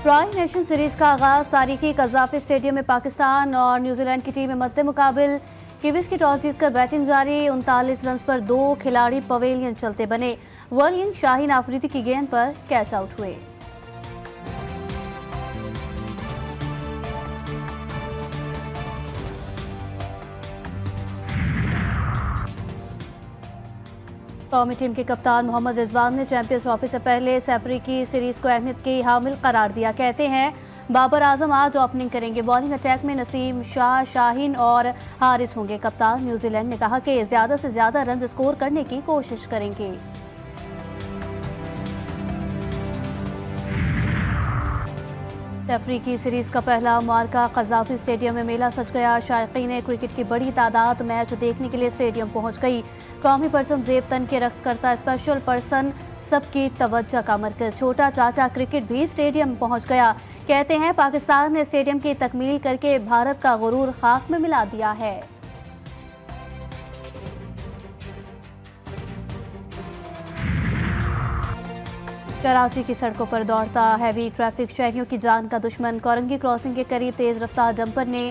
Tri nation series का आगाज तारीखी कज़ाफी स्टेडियम में पाकिस्तान और न्यूजीलैंड की टीमें मद्दे मुकाबिल। किवीज की टॉस जीतकर बैटिंग जारी। 39 रन पर 2 खिलाड़ी पवेलियन चलते बने। वर्लिंग शाहीन आफरीदी की गेंद पर कैच आउट हुए। कौमी टीम के कप्तान मोहम्मद रिजवान ने चैंपियंस ट्रॉफी से पहले सैफरी की सीरीज को अहमियत की हामिल करार दिया। कहते हैं बाबर आजम आज ओपनिंग करेंगे। बॉलिंग अटैक में नसीम शाह, शाहीन और हारिस होंगे। कप्तान न्यूजीलैंड ने कहा कि ज्यादा से ज्यादा रन स्कोर करने की कोशिश करेंगे। सैफरी की सीरीज का पहला मुआरका कज़ाफी स्टेडियम में मेला सज गया। शायकीन क्रिकेट की बड़ी तादाद मैच देखने के लिए स्टेडियम पहुंच गई। कौमी परचम जेब तन के रक्स करता स्पेशल पर्सन सबकी तवज्जो का मरकज छोटा चाचा क्रिकेट भी स्टेडियम पहुंच गया। कहते हैं पाकिस्तान ने स्टेडियम की तकमील करके भारत का गुरूर खाक में मिला दिया है। कराची की सड़कों पर दौड़ता हैवी ट्रैफिक शहरियों की जान का दुश्मन। कोरंगी क्रॉसिंग के करीब तेज रफ्तार डंपर ने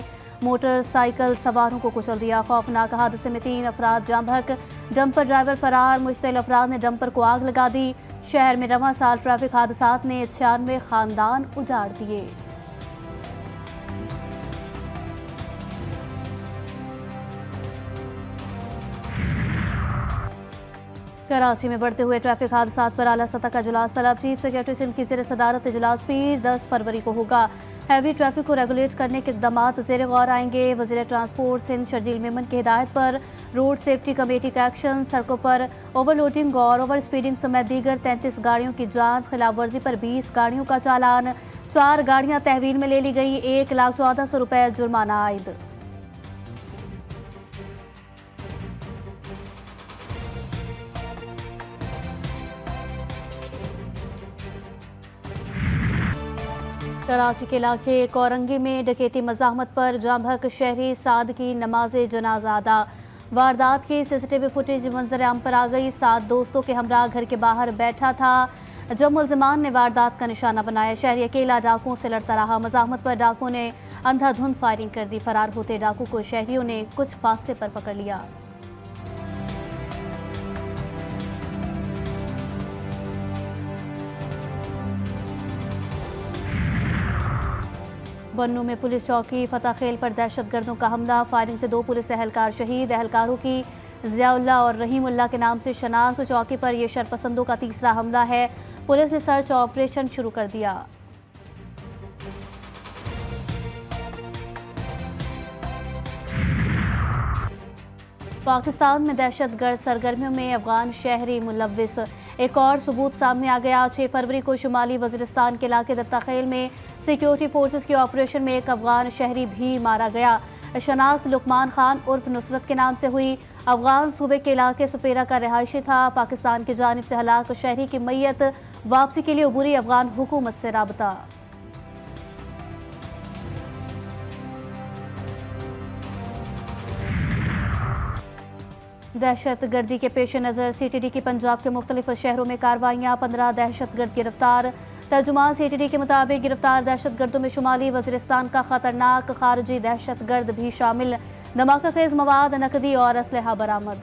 मोटरसाइकिल सवारों को कुचल दिया। खौफनाक हादसे में 3 अफराद जाम बहक। डंपर ड्राइवर फरार। मुश्तिल अफराद ने डंपर को आग लगा दी। शहर में रवां साल ट्रैफिक हादसात ने 96 खानदान उजाड़ दिए। कराची में बढ़ते हुए ट्रैफिक हादसात पर आला सतह का इजलास तलब। चीफ सेक्रेटरी सिंध की ज़ेर सदारत इजलास पीर 10 फरवरी को होगा। हैवी ट्रैफिक को रेगुलेट करने के इक़दामात ज़ेर गौर आएंगे। वज़ीर ट्रांसपोर्ट सिंध शर्जील मेमन की हिदायत पर रोड सेफ्टी कमेटी का एक्शन। सड़कों पर ओवरलोडिंग और ओवर स्पीडिंग समेत दीगर 33 गाड़ियों की जांच। खिलाफ वर्जी पर 20 गाड़ियों का चालान। 4 गाड़ियां तहवील में ले ली गई। 1,14,000 रुपये जुर्माना आयद। कराची के इलाके कोरंगी में डकैती मज़ाहमत पर जामबहक शहरी साद की नमाज जनाजा अदा। वारदात की सीसीटीवी फुटेज मंजर आम पर आ गई। 7 दोस्तों के हमरा घर के बाहर बैठा था जब मुल्जिमान ने वारदात का निशाना बनाया। शहरी अकेला डाकुओं से लड़ता रहा। मज़ाहमत पर डाकुओं ने अंधाधुंध फायरिंग कर दी। फरार होते डाकू को शहरियों ने कुछ फासले पर पकड़ लिया। बन्नू में पुलिस चौकी फताखेल पर दहशतगर्दों का हमला। फायरिंग से 2 पुलिस एहलकार शहीद। एहलकारों की ज़ियाउल्लाह और रहीमुल्लाह के नाम से शनाख्त। चौकी पर यह शरपसंदों का तीसरा हमला है। पुलिस ने सर्च ऑपरेशन शुरू कर दिया। पाकिस्तान में दहशतगर्द सरगर्मियों में अफगान शहरी मुलव्विस। एक और सबूत सामने आ गया। 6 फरवरी को शुमाली वजीरिस्तान के इलाके दत्ताखेल में सिक्योरिटी फोर्सेस के ऑपरेशन में एक अफगान शहरी भी मारा गया। शनाख्त लुकमान खान उर्फ नुसरत के नाम से हुई। अफगान सूबे के इलाके सुपेरा का रिहायशी था। पाकिस्तान की जानिब से हलाक शहरी की मैयत वापसी के लिए उबूरी अफगान हुकूमत से राबता। दहशत गर्दी के पेश नज़र CTD की पंजाब के मुख्तलिफ शहरों में कार्रवाइयाँ। 15 दहशतगर्द गिरफ्तार। तर्जुमान CTD के मुताबिक गिरफ्तार दहशतगर्दों में शुमाली वजीरिस्तान का खतरनाक खारजी दहशतगर्द भी शामिल। धमाका खेज मवाद, नकदी और असलहा बरामद।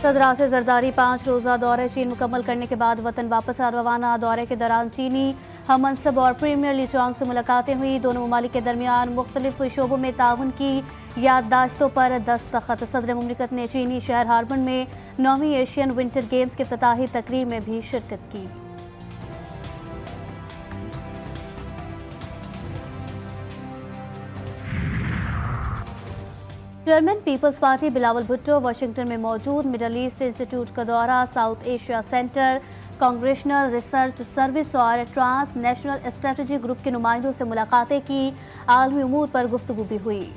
सदर आसिफ जरदारी 5 रोज़ा दौरे चीन मुकम्मल करने के बाद वतन वापस रवाना। दौरे के दौरान चीनी हम मनसब और प्रीमियर ली चौंग से मुलाकातें हुई। दोनों ममालिक के दरमियान मुख्तलिफ शोबों में ताउन की याददाश्तों पर दस्तखत। सदर मुमलिकत ने चीनी शहर हार्बन में 9वीं एशियन विंटर गेम्स की इफ्तिताही तकरीर में भी शिरकत की। चेयरमैन पीपल्स पार्टी बिलावल भुट्टो वाशिंगटन में मौजूद। मिडल ईस्ट इंस्टीट्यूट का दौरा। South Asia Center, Congressional Research Service और ट्रांस नेशनल स्ट्रेटजी ग्रुप के नुमाइंदों से मुलाकातें की। आलमी उमूर पर गुफ्तगू भी हुई।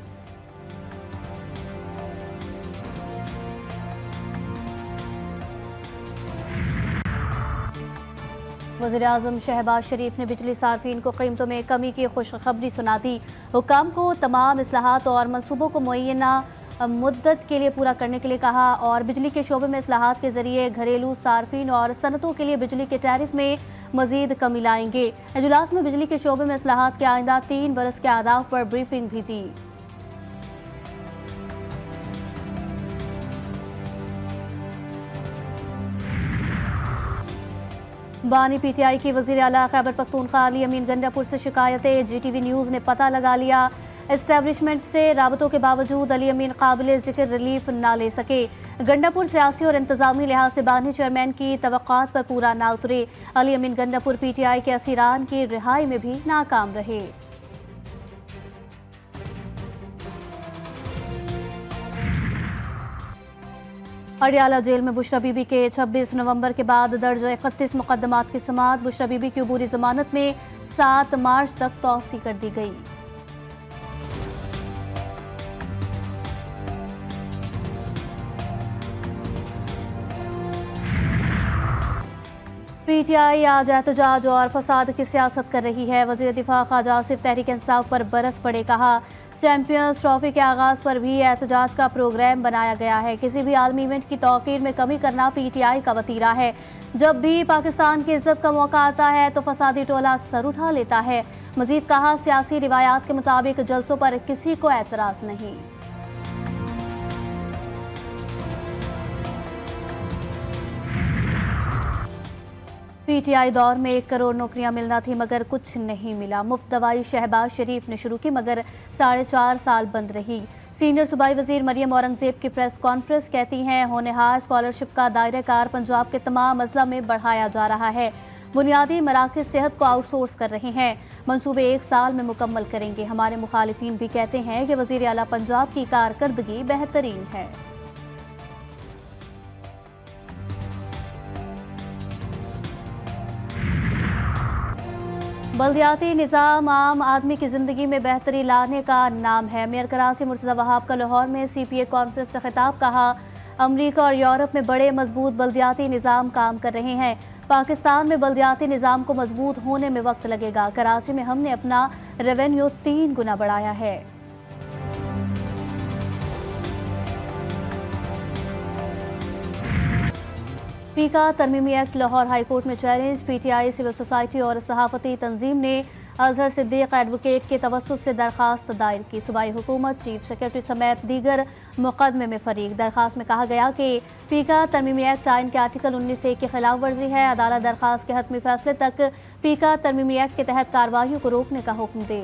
वज़ीर-ए-आज़म शहबाज शरीफ ने बिजली सार्फिन को कीमतों में कमी की खुशखबरी सुना दी। हुक्काम को तमाम इस्लाहात और मनसूबों को मुय्यना मुद्दत के लिए पूरा करने के लिए कहा और बिजली के शोबे में इस्लाहात के जरिए घरेलू सार्फिन और सनतों के लिए बिजली के टैरिफ में मजीद कमी लाएंगे। इजलास में बिजली के शोबे में इस्लाहात के आइंदा 3 बरस के अहदाफ पर ब्रीफिंग भी दी। बानी पीटीआई की वजीर आला खैबर पख्तूनख्वा अली अमीन गंडापुर से शिकायतें। जीटीवी न्यूज ने पता लगा लिया, एस्टेब्लिशमेंट से राबतों के बावजूद अली अमीन काबिल जिक्र रिलीफ ना ले सके। गंडापुर सियासी और इंतजामी लिहाज से बानी चेयरमैन की तवक्कात पर पूरा ना उतरे। अली अमीन गंडापुर पीटीआई के असीरान की रिहाई में भी नाकाम रहे। अडियाला जेल में बुशरा बीबी के 26 नवंबर के बाद दर्ज 31 मुकदमात की समाअत। बुशरा बीबी की अबूरी जमानत में 7 मार्च तक तौसी कर दी गई। पीटीआई आज एहतजाज और फसाद की सियासत कर रही है। वजीर दिफा ख्वाजा आसिफ तहरीक इंसाफ पर बरस पड़े, कहा चैंपियंस ट्रॉफी के आगाज पर भी एहतजाज का प्रोग्राम बनाया गया है। किसी भी आलमी इवेंट की तौकीर में कमी करना पीटीआई का वतीरा है। जब भी पाकिस्तान की इज्जत का मौका आता है तो फसादी टोला सर उठा लेता है। मजीद कहा सियासी रिवायात के मुताबिक जलसों पर किसी को एतराज नहीं। पीटीआई दौर में 1 करोड़ नौकरियां मिलना थी मगर कुछ नहीं मिला। मुफ्त दवाई शहबाज शरीफ ने शुरू की मगर 4.5 साल बंद रही। सीनियर सूबाई वजीर मरियम औरंगजेब की प्रेस कॉन्फ्रेंस, कहती हैं होनहार स्कॉलरशिप का दायरा कार पंजाब के तमाम अजला में बढ़ाया जा रहा है। बुनियादी मराकज़ सेहत को आउटसोर्स कर रहे हैं। मंसूबे 1 साल में मुकम्मल करेंगे। हमारे मुखालिफिन भी कहते हैं कि वजीर आला पंजाब की कारकर्दगी बेहतरीन है। बल्दियाती निज़ाम आम आदमी की ज़िंदगी में बेहतरी लाने का नाम है। मेयर कराची मुर्तज़ा वहाब का लाहौर में CPA कॉन्फ्रेंस से खिताब, कहा अमरीका और यूरोप में बड़े मजबूत बल्दियाती निज़ाम काम कर रहे हैं। पाकिस्तान में बल्दियाती निज़ाम को मजबूत होने में वक्त लगेगा। कराची में हमने अपना रेवेन्यू 3 गुना बढ़ाया है। पीका तरमीमी एक्ट लाहौर हाई कोर्ट में चैलेंज। पीटीआई, सिविल सोसाइटी और सहाफती तंजीम ने अजहर सिद्दीक एडवोकेट के तवस्सुत से दरखास्त दायर की। सूबाई हुकूमत, चीफ सेक्रेटरी समेत दीगर मुकदमे में फरीक। दरखास्त में कहा गया कि पीका तरमीमी एक्ट आइन के आर्टिकल 19(1) की खिलाफ वर्जी है। अदालत दरखास्त के हतमी फैसले तक पीका तरमीमी एक्ट के तहत कार्रवाइयों को रोकने का हुक्म दे।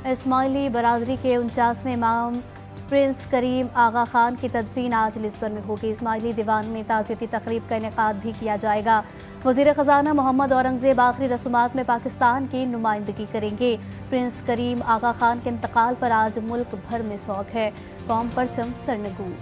इस्माइली बरादरी के 49वें इमाम प्रिंस करीम आगा खान की तदफीन आज लिस्बन में होगी। इस्माइली दीवान में ताज़ियती तकरीब का इनेकाद भी किया जाएगा। वज़ीर ख़जाना मोहम्मद औरंगज़ेब आखिरी रस्मात में पाकिस्तान की नुमाइंदगी करेंगे। प्रिंस करीम आगा खान के इंतकाल पर आज मुल्क भर में शोक है। कौम परचम सरनगू।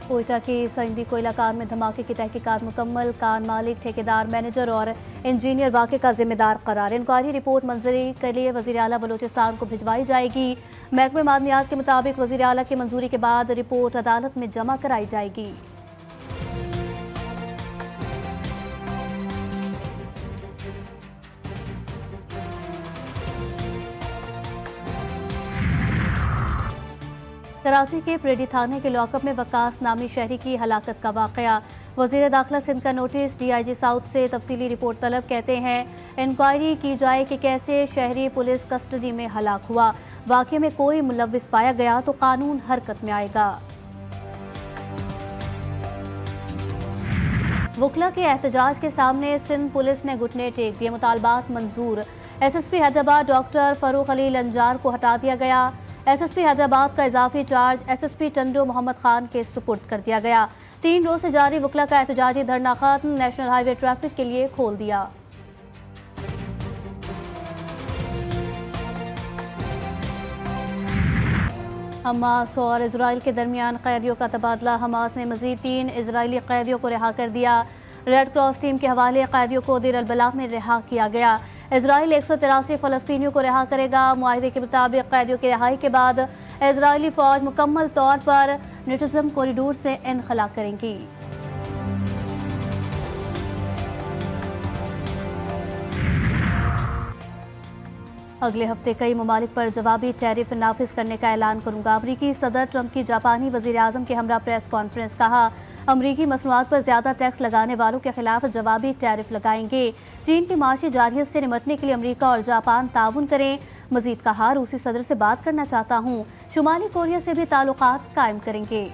कोयटा के सईदी कोयला कान में धमाके की तहकीकात मुकम्मल। कान मालिक, ठेकेदार, मैनेजर और इंजीनियर वाक़े का जिम्मेदार करार। इंक्वायरी रिपोर्ट मंजूरी के लिए वज़ीर आला बलूचिस्तान को भिजवाई जाएगी। महकमे मादनियात के मुताबिक वज़ीर आला की मंजूरी के बाद रिपोर्ट अदालत में जमा कराई जाएगी। कराची के प्रेडी थाने के लॉकअप में वकास नामी शहरी की हलाकत का वाकया। वज़ीर दाखिला सिंध का नोटिस, DIG साउथ से तफसीली रिपोर्ट तलब। कहते हैं इंक्वायरी की जाए कि कैसे शहरी पुलिस कस्टडी में हलाक हुआ। वाक़े में कोई मुलव्विस पाया गया तो कानून हरकत में आएगा। वकला के एहतजाज के सामने सिंध पुलिस ने घुटने टेक दिए। मुतालबात मंजूर। SSP हैदराबाद डॉक्टर फरूख अली लंजार को हटा दिया गया। SSP हैदराबाद का इजाफी चार्ज SSP टंडो मोहम्मद खान के सुपुर्द कर दिया गया। 3 रोज से जारी वकला का एहतजाजी धरना खत्म। नेशनल हाईवे ट्रैफिक के लिए खोल दिया। हमास और इजराइल के दरमियान कैदियों का तबादला। हमास ने मजीद 3 इजरायली कैदियों को रिहा कर दिया। रेड क्रॉस टीम के हवाले कैदियों को देर अल बलाग में रिहा किया गया। इजराइल 183 फ़लस्तीनियों को रिहा करेगा। मुआहदे के मुताबिक कैदियों की रिहाई के बाद इजरायली फ़ौज मुकम्मल तौर पर निटज़म कॉरिडोर से इनखला करेंगी। अगले हफ्ते कई ममालिक पर जवाबी टैरिफ नाफिज करने का ऐलान करूंगा। अमरीकी सदर ट्रंप की जापानी वजीर आजम के हमरा प्रेस कॉन्फ्रेंस। कहा, अमरीकी मसनूआत पर ज्यादा टैक्स लगाने वालों के खिलाफ जवाबी टैरिफ लगाएंगे। चीन की माशी जारहियत से निपटने के लिए अमरीका और जापान ताउन करें। मजीद कहा, रूसी सदर से बात करना चाहता हूँ, शुमाली कोरिया से भी ताल्लुकात कायम करेंगे।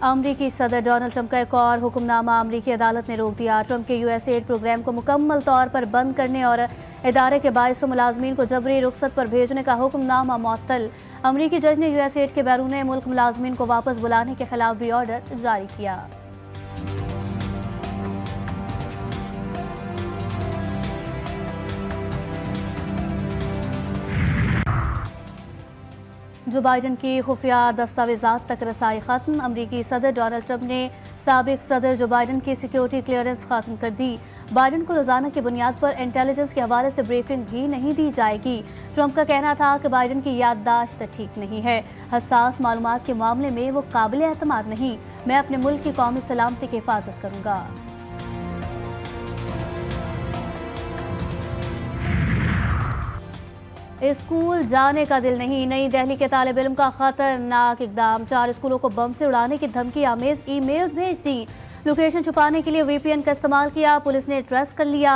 अमरीकी सदर डोनाल्ड ट्रंप का एक और हुक्मनामा अमरीकी अदालत ने रोक दिया। ट्रंप के यूएसएड प्रोग्राम को मुकम्मल तौर पर बंद करने और इदारे के 2200 मुलाजमीन को जबरी रुखसत पर भेजने का हुक्मनामा मुअत्तल। अमरीकी जज ने यूएसएड के बैरून मुल्क मुलाजमीन को वापस बुलाने के खिलाफ भी ऑर्डर जारी किया। जो बाइडन की खुफिया दस्तावेजात तक रसाई खत्म। अमरीकी सदर डोनाल्ड ट्रंप ने साबिक सदर जो बाइडन की सिक्योरिटी क्लियरेंस खत्म कर दी। बाइडन को रोजाना की बुनियाद पर इंटेलिजेंस के हवाले से ब्रीफिंग भी नहीं दी जाएगी। ट्रंप का कहना था कि बाइडन की याददाश्त ठीक नहीं है, हसास मालूमात के मामले में वो काबिल एतमाद नहीं। मैं अपने मुल्क की कौमी सलामती की हिफाजत करूंगा। स्कूल जाने का दिल नहीं। नई दिल्ली के तालिब इल्म का खतरनाक इकदाम। 4 स्कूलों को बम से उड़ाने की धमकी आमेज ईमेल्स भेज दी। लोकेशन छुपाने के लिए वीपीएन का इस्तेमाल किया। पुलिस ने ट्रेस कर लिया।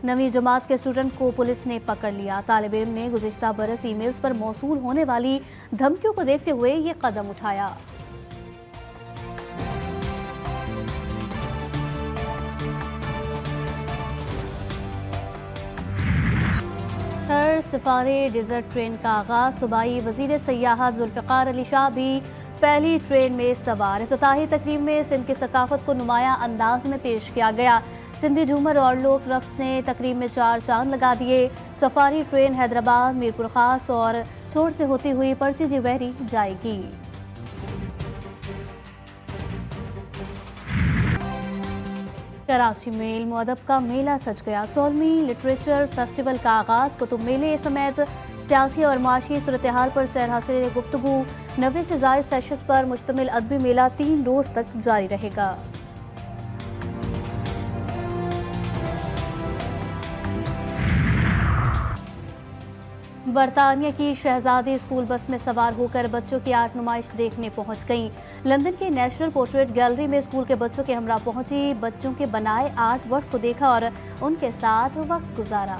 9वीं जमात के स्टूडेंट को पुलिस ने पकड़ लिया। तालिब इल्म ने गुज़िश्ता बरस ईमेल्स पर मौसूल होने वाली धमकियों को देखते हुए ये कदम उठाया। सफारी डेजर्ट ट्रेन का आगाज। सूबाई वजीर सयाहत जुल्फ़िकार अली शाह भी पहली ट्रेन में सवार। इफ्तिताही तकरीब में सिंध की सकाफत को नुमाया अंदाज में पेश किया गया। सिंधी झूमर और लोक रक्स ने तकरीब में 4 चांद लगा दिए। सफारी ट्रेन हैदराबाद, मीरपुर खास और छोड़ से होती हुई पर्ची जिवेरी जाएगी। कराची में इल्म अदब का मेला सज गया। 16वीं लिटरेचर फेस्टिवल का आगाज कुतुब मेले समेत सियासी और माशी सूरत हाल पर सैर हासिल गुफ्तगू। 90 से ज़ायद सेशंस पर मुश्तमिल अदबी मेला 3 रोज तक जारी रहेगा। बरतानिया की शहजादी स्कूल बस में सवार होकर बच्चों की आर्ट नुमाइश देखने पहुंच गईं। लंदन के नेशनल पोर्ट्रेट गैलरी में स्कूल के बच्चों के हमरा पहुंची। बच्चों के बनाए आर्ट वर्क्स को देखा और उनके साथ वक्त गुजारा।